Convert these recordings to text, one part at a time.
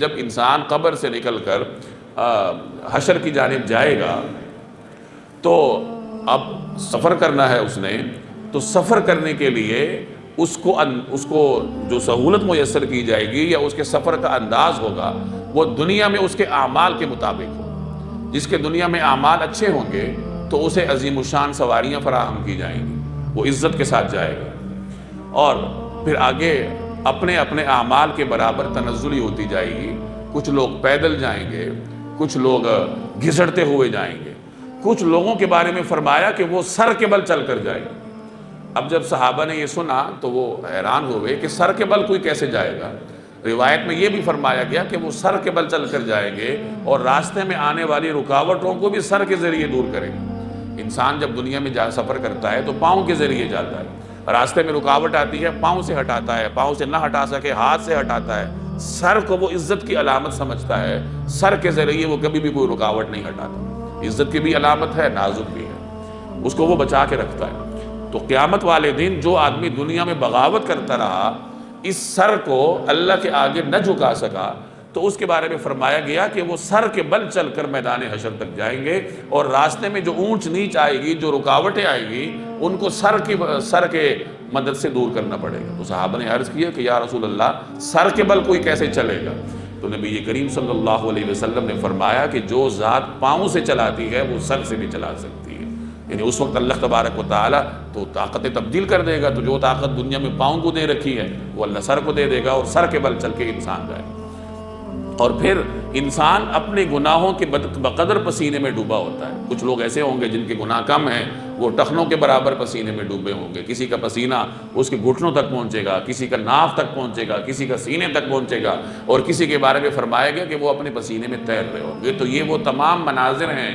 جب انسان قبر سے نکل کر حشر کی جانب جائے گا تو اب سفر کرنا ہے اس نے، تو سفر کرنے کے لیے اس کو جو سہولت میسر کی جائے گی یا اس کے سفر کا انداز ہوگا وہ دنیا میں اس کے اعمال کے مطابق ہو۔ جس کے دنیا میں اعمال اچھے ہوں گے تو اسے عظیم الشان سواریاں فراہم کی جائیں گی، وہ عزت کے ساتھ جائے گا، اور پھر آگے اپنے اپنے اعمال کے برابر تنزلی ہوتی جائے گی۔ کچھ لوگ پیدل جائیں گے، کچھ لوگ گھسڑتے ہوئے جائیں گے، کچھ لوگوں کے بارے میں فرمایا کہ وہ سر کے بل چل کر جائیں گے۔ اب جب صحابہ نے یہ سنا تو وہ حیران ہوئے کہ سر کے بل کوئی کیسے جائے گا۔ روایت میں یہ بھی فرمایا گیا کہ وہ سر کے بل چل کر جائیں گے اور راستے میں آنے والی رکاوٹوں کو بھی سر کے ذریعے دور کریں گے۔ انسان جب دنیا میں سفر کرتا ہے تو پاؤں کے ذریعے جاتا ہے، راستے میں رکاوٹ آتی ہے پاؤں سے ہٹاتا ہے، پاؤں سے نہ ہٹا سکے ہاتھ سے ہٹاتا ہے۔ سر کو وہ عزت کی علامت سمجھتا ہے، سر کے ذریعے وہ کبھی بھی کوئی رکاوٹ نہیں ہٹاتا۔ عزت کی بھی علامت ہے، نازک بھی ہے، اس کو وہ بچا کے رکھتا ہے۔ تو قیامت والے دن جو آدمی دنیا میں بغاوت کرتا رہا، اس سر کو اللہ کے آگے نہ جھکا سکا، تو اس کے بارے میں فرمایا گیا کہ وہ سر کے بل چل کر میدان حشر تک جائیں گے، اور راستے میں جو اونچ نیچ آئے گی، جو رکاوٹیں آئیں گی، ان کو سر کے مدد سے دور کرنا پڑے گا۔ تو صحابہ نے عرض کیا کہ یا رسول اللہ، سر کے بل کوئی کیسے چلے گا؟ تو نبی کریم صلی اللہ علیہ وسلم نے فرمایا کہ جو ذات پاؤں سے چلاتی ہے وہ سر سے بھی چلا سکتی ہے۔ یعنی اس وقت اللہ تبارک و تعالیٰ تو طاقت تبدیل کر دے گا، تو جو طاقت دنیا میں پاؤں کو دے رکھی ہے وہ اللہ سر کو دے دے گا، اور سر کے بل چل کے انسان جائے۔ اور پھر انسان اپنے گناہوں کے بقدر پسینے میں ڈوبا ہوتا ہے۔ کچھ لوگ ایسے ہوں گے جن کے گناہ کم ہیں، وہ ٹخنوں کے برابر پسینے میں ڈوبے ہوں گے۔ کسی کا پسینہ اس کے گھٹنوں تک پہنچے گا، کسی کا ناف تک پہنچے گا، کسی کا سینے تک پہنچے گا، اور کسی کے بارے میں فرمایا گیا کہ وہ اپنے پسینے میں تیر رہے ہوں گے۔ تو یہ وہ تمام مناظر ہیں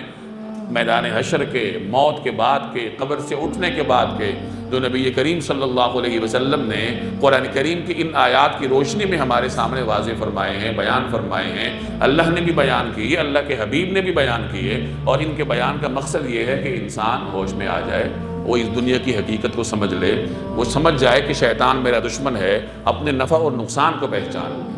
میدان حشر کے، موت کے بعد کے، قبر سے اٹھنے کے بعد کے، جو نبی کریم صلی اللہ علیہ وسلم نے قرآن کریم کی ان آیات کی روشنی میں ہمارے سامنے واضح فرمائے ہیں، بیان فرمائے ہیں۔ اللہ نے بھی بیان کیے، اللہ کے حبیب نے بھی بیان کیے، اور ان کے بیان کا مقصد یہ ہے کہ انسان ہوش میں آ جائے، وہ اس دنیا کی حقیقت کو سمجھ لے، وہ سمجھ جائے کہ شیطان میرا دشمن ہے، اپنے نفع اور نقصان کو پہچان لے۔